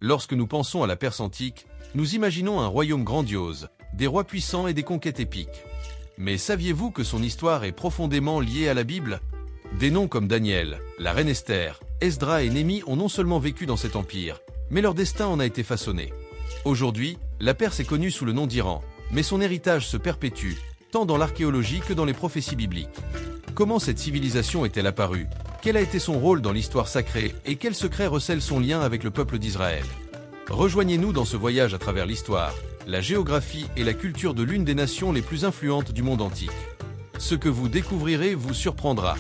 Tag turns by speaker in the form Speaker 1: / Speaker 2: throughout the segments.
Speaker 1: Lorsque nous pensons à la Perse antique, nous imaginons un royaume grandiose, des rois puissants et des conquêtes épiques. Mais saviez-vous que son histoire est profondément liée à la Bible? Des noms comme Daniel, la reine Esther, Esdra et Néhémie ont non seulement vécu dans cet empire, mais leur destin en a été façonné. Aujourd'hui, la Perse est connue sous le nom d'Iran, mais son héritage se perpétue, tant dans l'archéologie que dans les prophéties bibliques. Comment cette civilisation est-elle apparue? Quel a été son rôle dans l'histoire sacrée et quel secret recèle son lien avec le peuple d'Israël? Rejoignez-nous dans ce voyage à travers l'histoire, la géographie et la culture de l'une des nations les plus influentes du monde antique. Ce que vous découvrirez vous surprendra.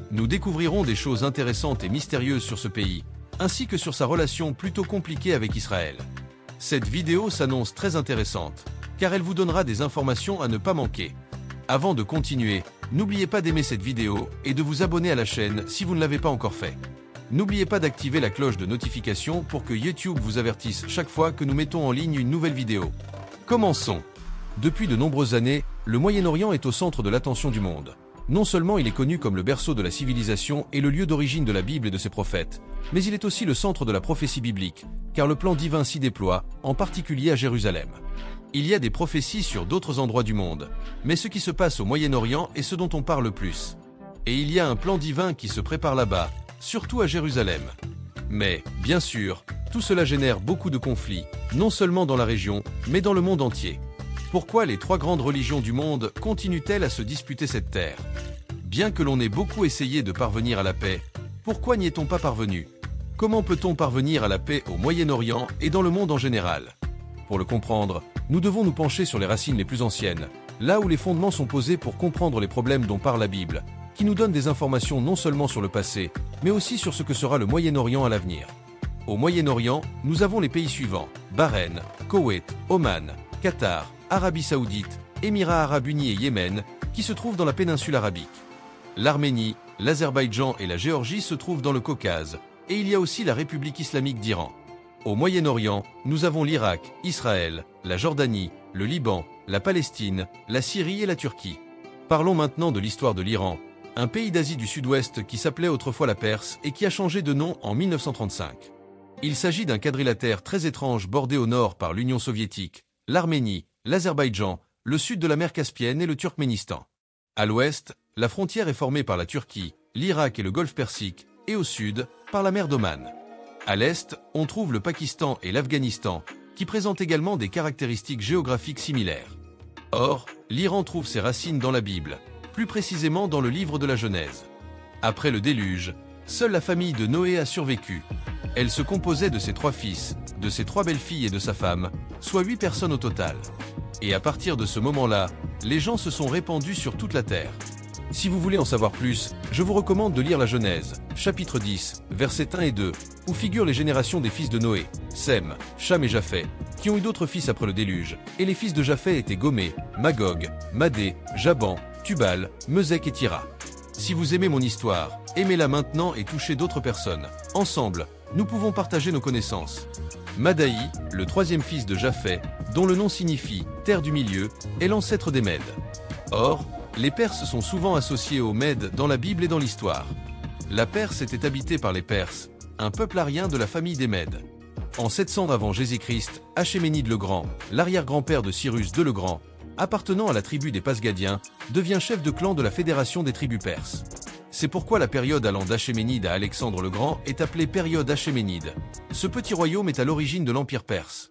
Speaker 1: Nous découvrirons des choses intéressantes et mystérieuses sur ce pays, ainsi que sur sa relation plutôt compliquée avec Israël. Cette vidéo s'annonce très intéressante, car elle vous donnera des informations à ne pas manquer. Avant de continuer, n'oubliez pas d'aimer cette vidéo et de vous abonner à la chaîne si vous ne l'avez pas encore fait. N'oubliez pas d'activer la cloche de notification pour que YouTube vous avertisse chaque fois que nous mettons en ligne une nouvelle vidéo. Commençons. Depuis de nombreuses années, le Moyen-Orient est au centre de l'attention du monde. Non seulement il est connu comme le berceau de la civilisation et le lieu d'origine de la Bible et de ses prophètes, mais il est aussi le centre de la prophétie biblique, car le plan divin s'y déploie, en particulier à Jérusalem. Il y a des prophéties sur d'autres endroits du monde, mais ce qui se passe au Moyen-Orient est ce dont on parle le plus. Et il y a un plan divin qui se prépare là-bas, surtout à Jérusalem. Mais, bien sûr, tout cela génère beaucoup de conflits, non seulement dans la région, mais dans le monde entier. Pourquoi les trois grandes religions du monde continuent-elles à se disputer cette terre? Bien que l'on ait beaucoup essayé de parvenir à la paix, pourquoi n'y est-on pas parvenu? Comment peut-on parvenir à la paix au Moyen-Orient et dans le monde en général? Pour le comprendre, nous devons nous pencher sur les racines les plus anciennes, là où les fondements sont posés pour comprendre les problèmes dont parle la Bible, qui nous donne des informations non seulement sur le passé, mais aussi sur ce que sera le Moyen-Orient à l'avenir. Au Moyen-Orient, nous avons les pays suivants: Bahreïn, Koweït, Oman, Qatar, Arabie Saoudite, Émirats Arabes Unis et Yémen, qui se trouvent dans la péninsule arabique. L'Arménie, l'Azerbaïdjan et la Géorgie se trouvent dans le Caucase, et il y a aussi la République islamique d'Iran. Au Moyen-Orient, nous avons l'Irak, Israël, la Jordanie, le Liban, la Palestine, la Syrie et la Turquie. Parlons maintenant de l'histoire de l'Iran, un pays d'Asie du Sud-Ouest qui s'appelait autrefois la Perse et qui a changé de nom en 1935. Il s'agit d'un quadrilatère très étrange bordé au nord par l'Union soviétique, l'Arménie, l'Azerbaïdjan, le sud de la mer Caspienne et le Turkménistan. À l'ouest, la frontière est formée par la Turquie, l'Irak et le golfe Persique, et au sud, par la mer d'Oman. À l'est, on trouve le Pakistan et l'Afghanistan, qui présentent également des caractéristiques géographiques similaires. Or, l'Iran trouve ses racines dans la Bible, plus précisément dans le livre de la Genèse. Après le déluge, seule la famille de Noé a survécu. Elle se composait de ses 3 fils, de ses 3 belles-filles et de sa femme, soit 8 personnes au total. Et à partir de ce moment-là, les gens se sont répandus sur toute la terre. Si vous voulez en savoir plus, je vous recommande de lire la Genèse, chapitre 10, versets 1 et 2, où figurent les générations des fils de Noé, Sem, Cham et Japheth, qui ont eu d'autres fils après le déluge, et les fils de Japheth étaient Gomé, Magog, Madé, Jaban, Tubal, Mesek et Tira. Si vous aimez mon histoire, aimez-la maintenant et touchez d'autres personnes. Ensemble, nous pouvons partager nos connaissances. Madaï, le 3e fils de Japheth, dont le nom signifie « terre du milieu », est l'ancêtre des Mèdes. Or, les Perses sont souvent associés aux Mèdes dans la Bible et dans l'histoire. La Perse était habitée par les Perses, un peuple arien de la famille des Mèdes. En 700 avant Jésus-Christ, Achéménide le Grand, l'arrière-grand-père de Cyrus II le Grand, appartenant à la tribu des Pasgadiens, devient chef de clan de la fédération des tribus perses. C'est pourquoi la période allant d'Achéménide à Alexandre le Grand est appelée période achéménide. Ce petit royaume est à l'origine de l'Empire perse.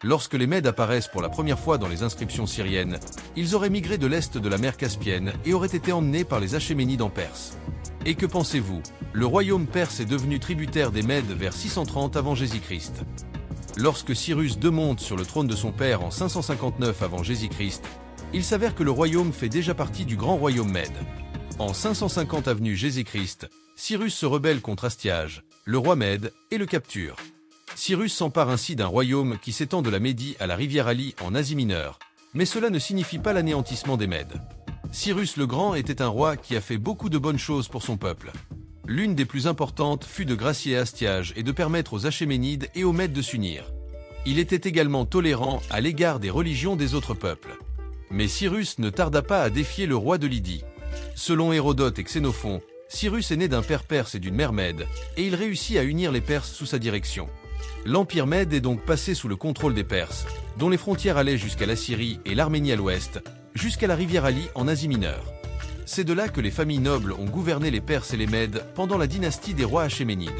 Speaker 1: Lorsque les Mèdes apparaissent pour la première fois dans les inscriptions syriennes, ils auraient migré de l'est de la mer Caspienne et auraient été emmenés par les Achéménides en Perse. Et que pensez-vous? Le royaume perse est devenu tributaire des Mèdes vers 630 avant Jésus-Christ. Lorsque Cyrus II monte sur le trône de son père en 559 avant Jésus-Christ, il s'avère que le royaume fait déjà partie du grand royaume Mède. En 550 avenue Jésus-Christ, Cyrus se rebelle contre Astiage, le roi Mède, et le capture. Cyrus s'empare ainsi d'un royaume qui s'étend de la Médie à la rivière Ali en Asie mineure, mais cela ne signifie pas l'anéantissement des Mèdes. Cyrus le Grand était un roi qui a fait beaucoup de bonnes choses pour son peuple. L'une des plus importantes fut de gracier Astiage et de permettre aux Achéménides et aux Mèdes de s'unir. Il était également tolérant à l'égard des religions des autres peuples. Mais Cyrus ne tarda pas à défier le roi de Lydie. Selon Hérodote et Xénophon, Cyrus est né d'un père perse et d'une mère mède, et il réussit à unir les Perses sous sa direction. L'Empire Mède est donc passé sous le contrôle des Perses, dont les frontières allaient jusqu'à la Syrie et l'Arménie à l'ouest, jusqu'à la rivière Ali en Asie mineure. C'est de là que les familles nobles ont gouverné les Perses et les Mèdes pendant la dynastie des rois achéménides.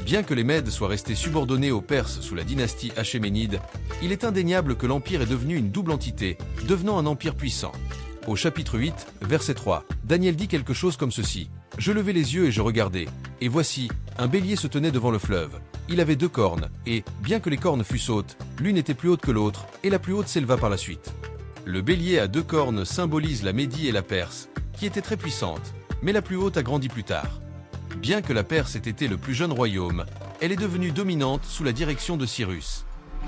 Speaker 1: Bien que les Mèdes soient restés subordonnés aux Perses sous la dynastie achéménide, il est indéniable que l'empire est devenu une double entité, devenant un empire puissant. Au chapitre 8, verset 3, Daniel dit quelque chose comme ceci. « Je levai les yeux et je regardai, et voici, un bélier se tenait devant le fleuve. Il avait 2 cornes, et, bien que les cornes fussent hautes, l'une était plus haute que l'autre, et la plus haute s'éleva par la suite. » Le bélier à 2 cornes symbolise la Médie et la Perse, qui étaient très puissantes, mais la plus haute a grandi plus tard. Bien que la Perse ait été le plus jeune royaume, elle est devenue dominante sous la direction de Cyrus.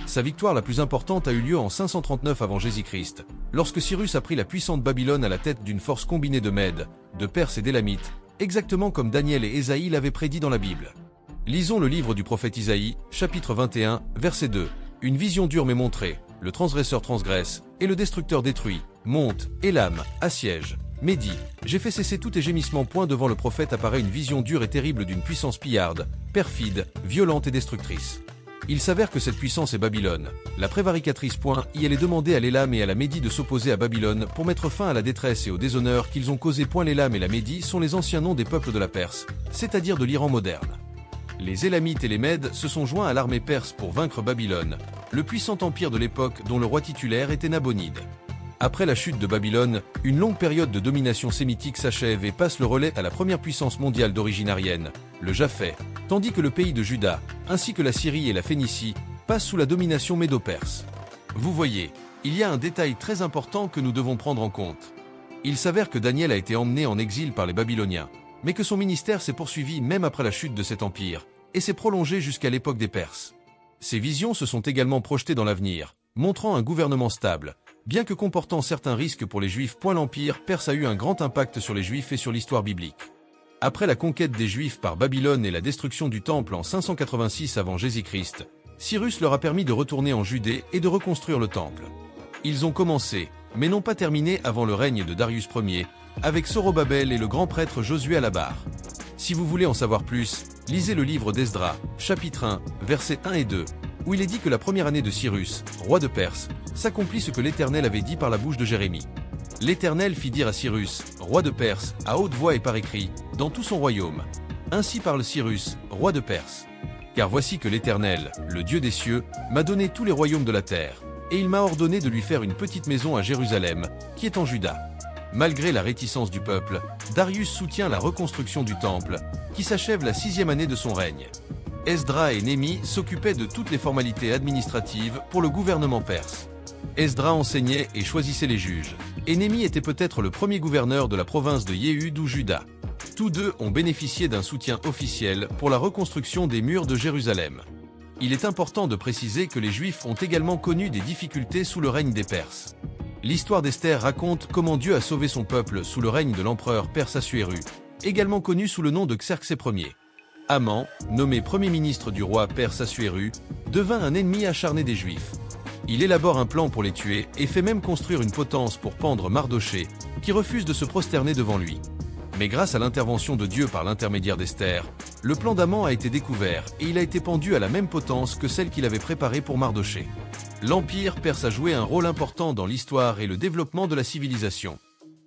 Speaker 1: Sa victoire la plus importante a eu lieu en 539 avant Jésus-Christ, lorsque Cyrus a pris la puissante Babylone à la tête d'une force combinée de Mèdes, de Perses et d'Élamites, exactement comme Daniel et Ésaïe l'avaient prédit dans la Bible. Lisons le livre du prophète Isaïe, chapitre 21, verset 2. Une vision dure m'est montrée, le transgresseur transgresse, et le destructeur détruit, monte, Élam, assiège. Médie, j'ai fait cesser tous tes gémissements. Devant le prophète apparaît une vision dure et terrible d'une puissance pillarde, perfide, violente et destructrice. Il s'avère que cette puissance est Babylone, la prévaricatrice. Il est demandé à l'Élam et à la Médie de s'opposer à Babylone pour mettre fin à la détresse et au déshonneur qu'ils ont causé. L'Élam et la Médie sont les anciens noms des peuples de la Perse, c'est-à-dire de l'Iran moderne. Les Élamites et les Mèdes se sont joints à l'armée perse pour vaincre Babylone, le puissant empire de l'époque dont le roi titulaire était Nabonide. Après la chute de Babylone, une longue période de domination sémitique s'achève et passe le relais à la première puissance mondiale d'origine aryenne, le Japheth, tandis que le pays de Juda, ainsi que la Syrie et la Phénicie, passent sous la domination médo-perse. Vous voyez, il y a un détail très important que nous devons prendre en compte. Il s'avère que Daniel a été emmené en exil par les Babyloniens, mais que son ministère s'est poursuivi même après la chute de cet empire, et s'est prolongé jusqu'à l'époque des Perses. Ces visions se sont également projetées dans l'avenir, montrant un gouvernement stable, bien que comportant certains risques pour les Juifs. L'empire perse a eu un grand impact sur les Juifs et sur l'histoire biblique. Après la conquête des Juifs par Babylone et la destruction du Temple en 586 avant Jésus-Christ, Cyrus leur a permis de retourner en Judée et de reconstruire le Temple. Ils ont commencé, mais n'ont pas terminé avant le règne de Darius Ier, avec Zorobabel et le grand prêtre Josué à la barre. Si vous voulez en savoir plus, lisez le livre d'Esdras, chapitre 1, versets 1 et 2, où il est dit que la première année de Cyrus, roi de Perse, s'accomplit ce que l'Éternel avait dit par la bouche de Jérémie. L'Éternel fit dire à Cyrus, roi de Perse, à haute voix et par écrit, dans tout son royaume. Ainsi parle Cyrus, roi de Perse. Car voici que l'Éternel, le Dieu des cieux, m'a donné tous les royaumes de la terre, et il m'a ordonné de lui faire une petite maison à Jérusalem, qui est en Juda. Malgré la réticence du peuple, Darius soutient la reconstruction du temple, qui s'achève la 6e année de son règne. Esdras et Néhémie s'occupaient de toutes les formalités administratives pour le gouvernement perse. Esdras enseignait et choisissait les juges, et Néhémie était peut-être le premier gouverneur de la province de Yéhud ou Juda. Tous deux ont bénéficié d'un soutien officiel pour la reconstruction des murs de Jérusalem. Il est important de préciser que les Juifs ont également connu des difficultés sous le règne des Perses. L'histoire d'Esther raconte comment Dieu a sauvé son peuple sous le règne de l'empereur perse Assuéru, également connu sous le nom de Xerxès Ier. Haman, nommé premier ministre du roi perse Assuéru, devint un ennemi acharné des Juifs. Il élabore un plan pour les tuer et fait même construire une potence pour pendre Mardochée, qui refuse de se prosterner devant lui. Mais grâce à l'intervention de Dieu par l'intermédiaire d'Esther, le plan d'Haman a été découvert et il a été pendu à la même potence que celle qu'il avait préparée pour Mardochée. L'Empire perse a joué un rôle important dans l'histoire et le développement de la civilisation.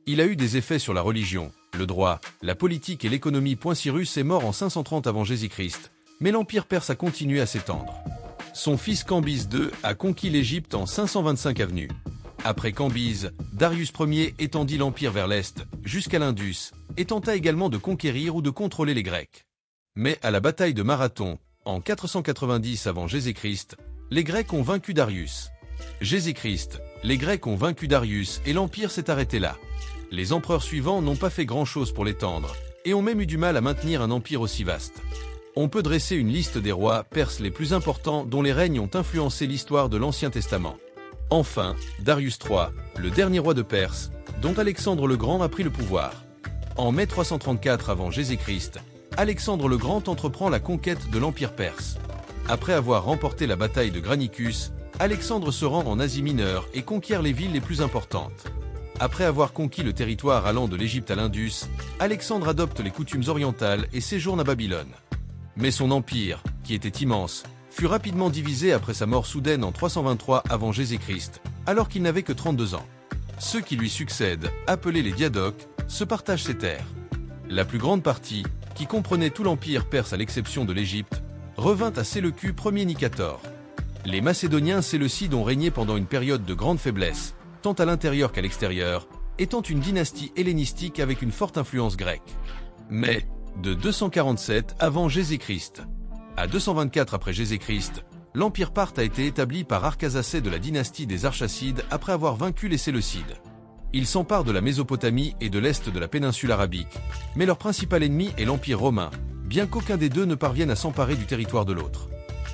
Speaker 1: Il a eu des effets sur la religion, le droit, la politique et l'économie. Cyrus est mort en 530 avant Jésus-Christ, mais l'Empire perse a continué à s'étendre. Son fils Cambyse II a conquis l'Égypte en 525 av. Après Cambyse, Darius Ier étendit l'Empire vers l'Est, jusqu'à l'Indus, et tenta également de conquérir ou de contrôler les Grecs. Mais à la bataille de Marathon, en 490 avant Jésus-Christ, les Grecs ont vaincu Darius. Jésus-Christ, les Grecs ont vaincu Darius et l'Empire s'est arrêté là. Les empereurs suivants n'ont pas fait grand-chose pour l'étendre, et ont même eu du mal à maintenir un empire aussi vaste. On peut dresser une liste des rois perses les plus importants dont les règnes ont influencé l'histoire de l'Ancien Testament. Enfin, Darius III, le dernier roi de Perse, dont Alexandre le Grand a pris le pouvoir. En mai 334 avant Jésus-Christ, Alexandre le Grand entreprend la conquête de l'Empire perse. Après avoir remporté la bataille de Granicus, Alexandre se rend en Asie mineure et conquiert les villes les plus importantes. Après avoir conquis le territoire allant de l'Égypte à l'Indus, Alexandre adopte les coutumes orientales et séjourne à Babylone. Mais son empire, qui était immense, fut rapidement divisé après sa mort soudaine en 323 avant Jésus-Christ, alors qu'il n'avait que 32 ans. Ceux qui lui succèdent, appelés les diadoques, se partagent ses terres. La plus grande partie, qui comprenait tout l'empire perse à l'exception de l'Égypte, revint à Séleucus Ier Nicator. Les Macédoniens séleucides ont régné pendant une période de grande faiblesse, tant à l'intérieur qu'à l'extérieur, étant une dynastie hellénistique avec une forte influence grecque. Mais, de 247 avant Jésus-Christ à 224 après Jésus-Christ, l'empire parthe a été établi par Archasacès de la dynastie des Archacides après avoir vaincu les Séleucides. Ils s'emparent de la Mésopotamie et de l'est de la péninsule arabique, mais leur principal ennemi est l'Empire romain, bien qu'aucun des deux ne parvienne à s'emparer du territoire de l'autre.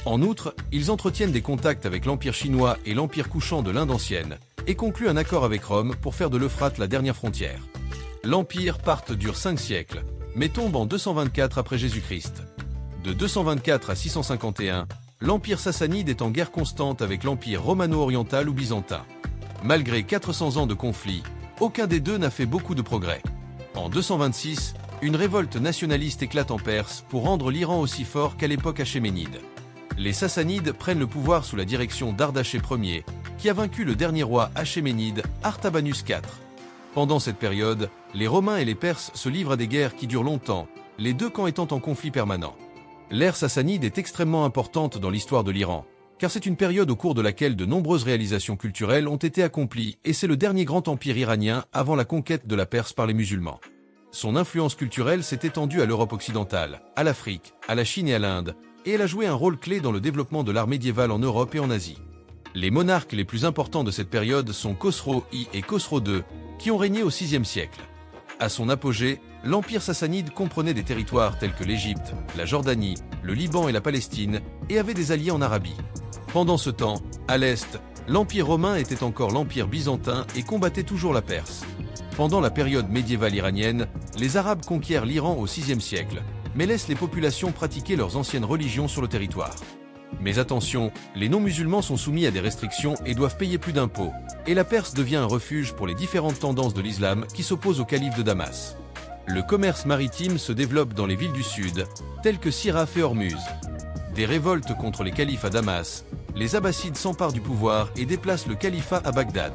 Speaker 1: En outre, ils entretiennent des contacts avec l'Empire chinois et l'Empire couchant de l'Inde ancienne, et concluent un accord avec Rome pour faire de l'Euphrate la dernière frontière. L'Empire parthe dure 5 siècles, mais tombe en 224 après Jésus-Christ. De 224 à 651, l'Empire sassanide est en guerre constante avec l'Empire romano-oriental ou byzantin. Malgré 400 ans de conflit, aucun des deux n'a fait beaucoup de progrès. En 226, une révolte nationaliste éclate en Perse pour rendre l'Iran aussi fort qu'à l'époque achéménide. Les Sassanides prennent le pouvoir sous la direction d'Ardaché Ier, qui a vaincu le dernier roi achéménide, Artabanus IV. Pendant cette période, les Romains et les Perses se livrent à des guerres qui durent longtemps, les deux camps étant en conflit permanent. L'ère sassanide est extrêmement importante dans l'histoire de l'Iran, car c'est une période au cours de laquelle de nombreuses réalisations culturelles ont été accomplies et c'est le dernier grand empire iranien avant la conquête de la Perse par les musulmans. Son influence culturelle s'est étendue à l'Europe occidentale, à l'Afrique, à la Chine et à l'Inde, et elle a joué un rôle clé dans le développement de l'art médiéval en Europe et en Asie. Les monarques les plus importants de cette période sont Khosrow I et Khosrow II, qui ont régné au VIe siècle. À son apogée, l'Empire sassanide comprenait des territoires tels que l'Égypte, la Jordanie, le Liban et la Palestine, et avait des alliés en Arabie. Pendant ce temps, à l'Est, l'Empire romain était encore l'Empire byzantin et combattait toujours la Perse. Pendant la période médiévale iranienne, les Arabes conquièrent l'Iran au VIe siècle, mais laissent les populations pratiquer leurs anciennes religions sur le territoire. Mais attention, les non-musulmans sont soumis à des restrictions et doivent payer plus d'impôts, et la Perse devient un refuge pour les différentes tendances de l'islam qui s'opposent au calife de Damas. Le commerce maritime se développe dans les villes du sud, telles que Siraf et Ormuz. Des révoltes contre les califes à Damas, les Abbassides s'emparent du pouvoir et déplacent le califat à Bagdad.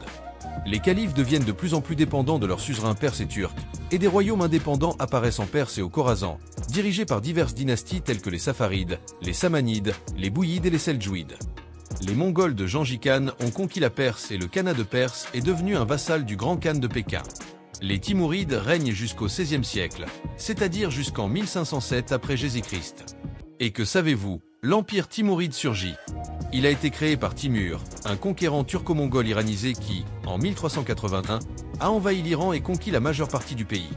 Speaker 1: Les califes deviennent de plus en plus dépendants de leurs suzerains perses et turcs, et des royaumes indépendants apparaissent en Perse et au Khorasan, dirigés par diverses dynasties telles que les Safarides, les Samanides, les Bouyides et les Seldjouides. Les Mongols de Gengis Khan ont conquis la Perse et le Khanat de Perse est devenu un vassal du Grand Khan de Pékin. Les Timourides règnent jusqu'au XVIe siècle, c'est-à-dire jusqu'en 1507 après Jésus-Christ. Et que savez-vous, l'Empire Timouride surgit. Il a été créé par Timur, un conquérant turco-mongol iranisé qui, en 1381, a envahi l'Iran et conquis la majeure partie du pays.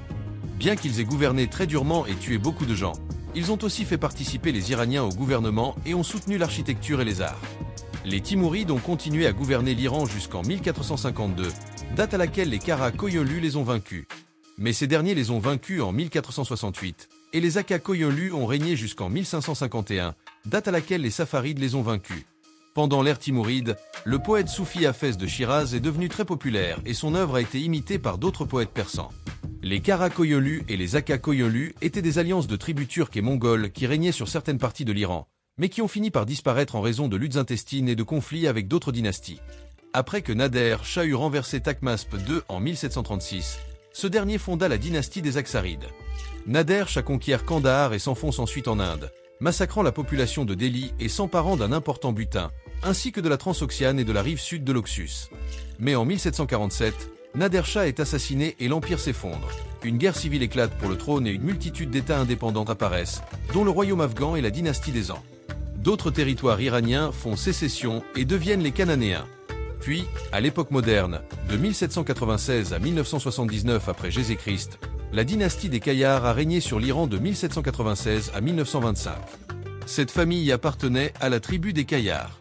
Speaker 1: Bien qu'ils aient gouverné très durement et tué beaucoup de gens, ils ont aussi fait participer les Iraniens au gouvernement et ont soutenu l'architecture et les arts. Les Timourides ont continué à gouverner l'Iran jusqu'en 1452, date à laquelle les Kara-Koyunlu les ont vaincus. Mais ces derniers les ont vaincus en 1468, et les Aka-Koyunlu ont régné jusqu'en 1551, date à laquelle les Safarides les ont vaincus. Pendant l'ère timouride, le poète soufi Hafez de Shiraz est devenu très populaire et son œuvre a été imitée par d'autres poètes persans. Les Kara-Koyunlu et les Aka-Koyunlu étaient des alliances de tribus turques et mongoles qui régnaient sur certaines parties de l'Iran, mais qui ont fini par disparaître en raison de luttes intestines et de conflits avec d'autres dynasties. Après que Nader Shah eut renversé Takhmasp II en 1736, ce dernier fonda la dynastie des Aksarides. Nader Shah conquiert Kandahar et s'enfonce ensuite en Inde, massacrant la population de Delhi et s'emparant d'un important butin, ainsi que de la Transoxiane et de la rive sud de l'Oxus. Mais en 1747, Nader Shah est assassiné et l'empire s'effondre. Une guerre civile éclate pour le trône et une multitude d'États indépendants apparaissent, dont le royaume afghan et la dynastie des Ans. D'autres territoires iraniens font sécession et deviennent les Cananéens. Puis, à l'époque moderne, de 1796 à 1979 après Jésus-Christ, la dynastie des Qaïars a régné sur l'Iran de 1796 à 1925. Cette famille appartenait à la tribu des Qaïars.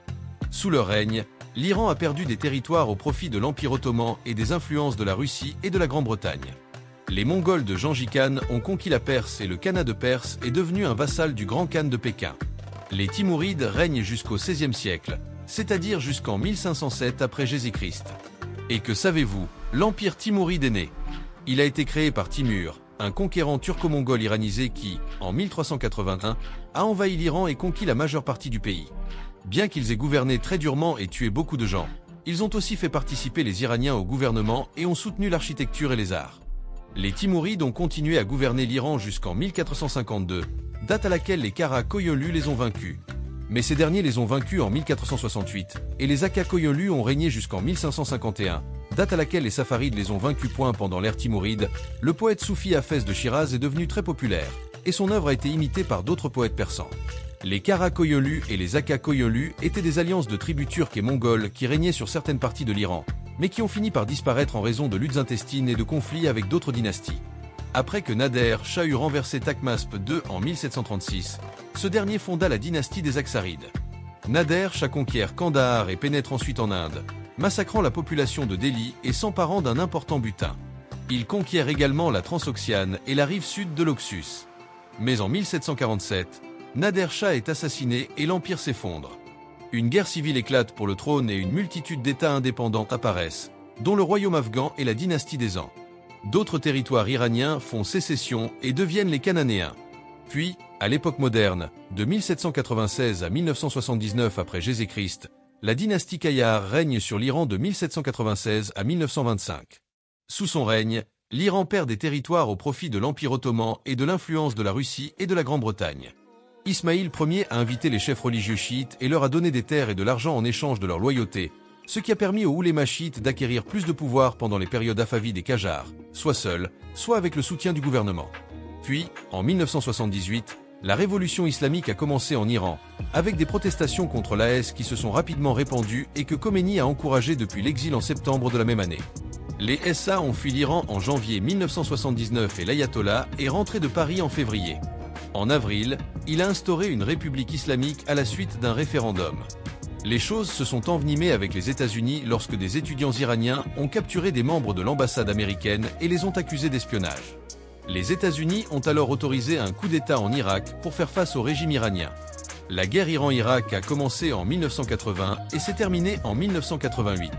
Speaker 1: Sous leur règne, l'Iran a perdu des territoires au profit de l'Empire ottoman et des influences de la Russie et de la Grande-Bretagne. Les Mongols de Gengis Khan ont conquis la Perse et le Khanat de Perse est devenu un vassal du Grand Khan de Pékin. Les Timourides règnent jusqu'au XVIe siècle, c'est-à-dire jusqu'en 1507 après Jésus-Christ. Et que savez-vous, l'Empire Timouride est né. Il a été créé par Timur, un conquérant turco-mongol iranisé qui, en 1381, a envahi l'Iran et conquis la majeure partie du pays. Bien qu'ils aient gouverné très durement et tué beaucoup de gens, ils ont aussi fait participer les Iraniens au gouvernement et ont soutenu l'architecture et les arts. Les Timourides ont continué à gouverner l'Iran jusqu'en 1452, date à laquelle les Kara-Koyunlu les ont vaincus. Mais ces derniers les ont vaincus en 1468, et les Aka-Koyunlu ont régné jusqu'en 1551, date à laquelle les Safarides les ont vaincus. Pendant l'ère Timouride, le poète soufi Hafez de Shiraz est devenu très populaire, et son œuvre a été imitée par d'autres poètes persans. Les Kara-Koyunlu et les Aka-Koyunlu étaient des alliances de tribus turques et mongoles qui régnaient sur certaines parties de l'Iran, mais qui ont fini par disparaître en raison de luttes intestines et de conflits avec d'autres dynasties. Après que Nader Shah eut renversé Takhmasp II en 1736, ce dernier fonda la dynastie des Aksarides. Nader Shah conquiert Kandahar et pénètre ensuite en Inde, massacrant la population de Delhi et s'emparant d'un important butin. Il conquiert également la Transoxiane et la rive sud de l'Oxus. Mais en 1747, Nader Shah est assassiné et l'empire s'effondre. Une guerre civile éclate pour le trône et une multitude d'États indépendants apparaissent, dont le royaume afghan et la dynastie des Ans. D'autres territoires iraniens font sécession et deviennent les Cananéens. Puis, à l'époque moderne, de 1796 à 1979 après Jésus-Christ, la dynastie Qajar règne sur l'Iran de 1796 à 1925. Sous son règne, l'Iran perd des territoires au profit de l'Empire ottoman et de l'influence de la Russie et de la Grande-Bretagne. Ismaïl Ier a invité les chefs religieux chiites et leur a donné des terres et de l'argent en échange de leur loyauté, ce qui a permis aux oulémas chiites d'acquérir plus de pouvoir pendant les périodes afavides et Qajars, soit seuls, soit avec le soutien du gouvernement. Puis, en 1978, la révolution islamique a commencé en Iran, avec des protestations contre l'AS qui se sont rapidement répandues et que Khomeini a encouragées depuis l'exil en septembre de la même année. Les SA ont fui l'Iran en janvier 1979 et l'ayatollah est rentré de Paris en février. En avril, il a instauré une république islamique à la suite d'un référendum. Les choses se sont envenimées avec les États-Unis lorsque des étudiants iraniens ont capturé des membres de l'ambassade américaine et les ont accusés d'espionnage. Les États-Unis ont alors autorisé un coup d'État en Irak pour faire face au régime iranien. La guerre Iran-Irak a commencé en 1980 et s'est terminée en 1988.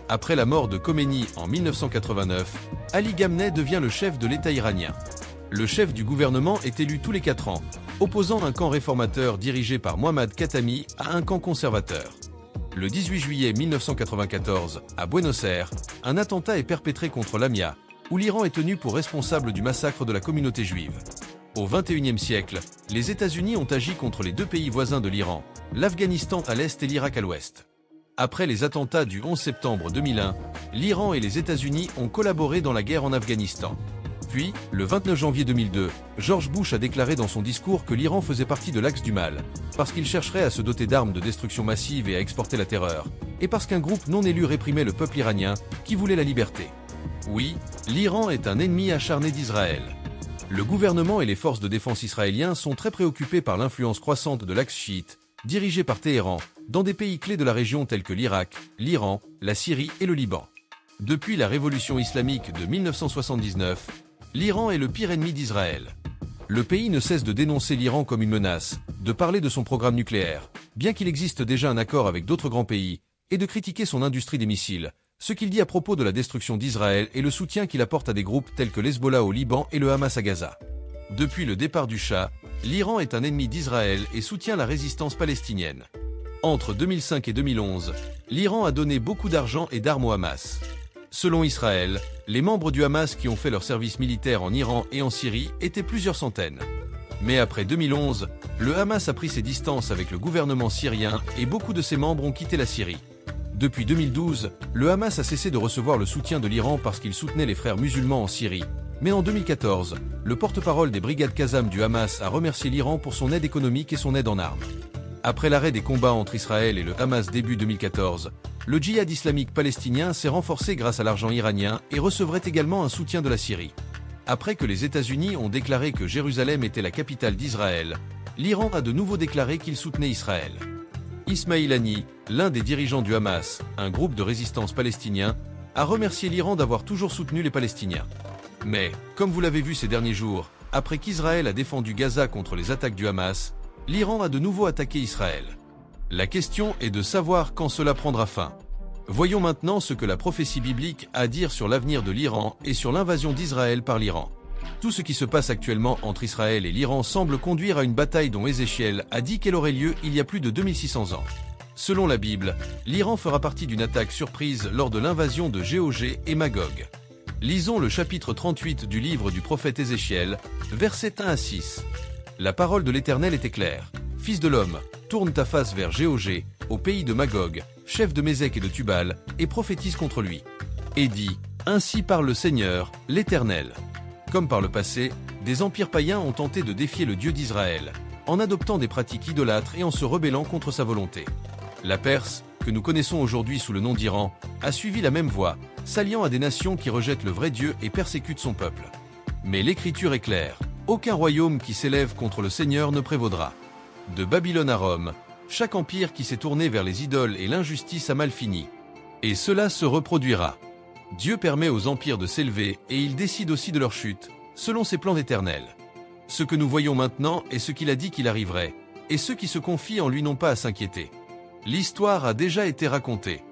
Speaker 1: Après la mort de Khomeini en 1989, Ali Khamenei devient le chef de l'État iranien. Le chef du gouvernement est élu tous les 4 ans, opposant un camp réformateur dirigé par Mohammad Khatami à un camp conservateur. Le 18 juillet 1994, à Buenos Aires, un attentat est perpétré contre Lamia, où l'Iran est tenu pour responsable du massacre de la communauté juive. Au XXIe siècle, les États-Unis ont agi contre les 2 pays voisins de l'Iran, l'Afghanistan à l'est et l'Irak à l'ouest. Après les attentats du 11 septembre 2001, l'Iran et les États-Unis ont collaboré dans la guerre en Afghanistan. Puis, le 29 janvier 2002, George Bush a déclaré dans son discours que l'Iran faisait partie de l'axe du mal, parce qu'il chercherait à se doter d'armes de destruction massive et à exporter la terreur, et parce qu'un groupe non élu réprimait le peuple iranien, qui voulait la liberté. Oui, l'Iran est un ennemi acharné d'Israël. Le gouvernement et les forces de défense israéliens sont très préoccupés par l'influence croissante de l'axe chiite, dirigé par Téhéran, dans des pays clés de la région tels que l'Irak, l'Iran, la Syrie et le Liban. Depuis la révolution islamique de 1979, l'Iran est le pire ennemi d'Israël. Le pays ne cesse de dénoncer l'Iran comme une menace, de parler de son programme nucléaire, bien qu'il existe déjà un accord avec d'autres grands pays, et de critiquer son industrie des missiles, ce qu'il dit à propos de la destruction d'Israël et le soutien qu'il apporte à des groupes tels que l'Hezbollah au Liban et le Hamas à Gaza. Depuis le départ du Shah, l'Iran est un ennemi d'Israël et soutient la résistance palestinienne. Entre 2005 et 2011, l'Iran a donné beaucoup d'argent et d'armes au Hamas. Selon Israël, les membres du Hamas qui ont fait leur service militaire en Iran et en Syrie étaient plusieurs centaines. Mais après 2011, le Hamas a pris ses distances avec le gouvernement syrien et beaucoup de ses membres ont quitté la Syrie. Depuis 2012, le Hamas a cessé de recevoir le soutien de l'Iran parce qu'il soutenait les frères musulmans en Syrie. Mais en 2014, le porte-parole des brigades Qassam du Hamas a remercié l'Iran pour son aide économique et son aide en armes. Après l'arrêt des combats entre Israël et le Hamas début 2014, le djihad islamique palestinien s'est renforcé grâce à l'argent iranien et recevrait également un soutien de la Syrie. Après que les États-Unis ont déclaré que Jérusalem était la capitale d'Israël, l'Iran a de nouveau déclaré qu'il soutenait Israël. Ismail Haniyeh, l'un des dirigeants du Hamas, un groupe de résistance palestinien, a remercié l'Iran d'avoir toujours soutenu les Palestiniens. Mais, comme vous l'avez vu ces derniers jours, après qu'Israël a défendu Gaza contre les attaques du Hamas, l'Iran a de nouveau attaqué Israël. La question est de savoir quand cela prendra fin. Voyons maintenant ce que la prophétie biblique a à dire sur l'avenir de l'Iran et sur l'invasion d'Israël par l'Iran. Tout ce qui se passe actuellement entre Israël et l'Iran semble conduire à une bataille dont Ézéchiel a dit qu'elle aurait lieu il y a plus de 2600 ans. Selon la Bible, l'Iran fera partie d'une attaque surprise lors de l'invasion de Gog et Magog. Lisons le chapitre 38 du livre du prophète Ézéchiel, versets 1 à 6. La parole de l'Éternel était claire. Fils de l'homme, tourne ta face vers Gog, au pays de Magog, chef de Mézek et de Tubal, et prophétise contre lui. Et dis, ainsi parle le Seigneur, l'Éternel. Comme par le passé, des empires païens ont tenté de défier le Dieu d'Israël, en adoptant des pratiques idolâtres et en se rebellant contre sa volonté. La Perse, que nous connaissons aujourd'hui sous le nom d'Iran, a suivi la même voie, s'alliant à des nations qui rejettent le vrai Dieu et persécutent son peuple. Mais l'Écriture est claire, aucun royaume qui s'élève contre le Seigneur ne prévaudra. De Babylone à Rome, chaque empire qui s'est tourné vers les idoles et l'injustice a mal fini. Et cela se reproduira. Dieu permet aux empires de s'élever et il décide aussi de leur chute, selon ses plans éternels. Ce que nous voyons maintenant est ce qu'il a dit qu'il arriverait, et ceux qui se confient en lui n'ont pas à s'inquiéter. L'histoire a déjà été racontée.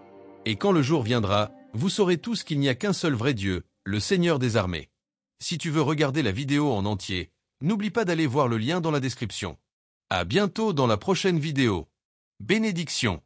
Speaker 1: Et quand le jour viendra, vous saurez tous qu'il n'y a qu'un seul vrai Dieu, le Seigneur des armées. Si tu veux regarder la vidéo en entier, n'oublie pas d'aller voir le lien dans la description. À bientôt dans la prochaine vidéo. Bénédiction.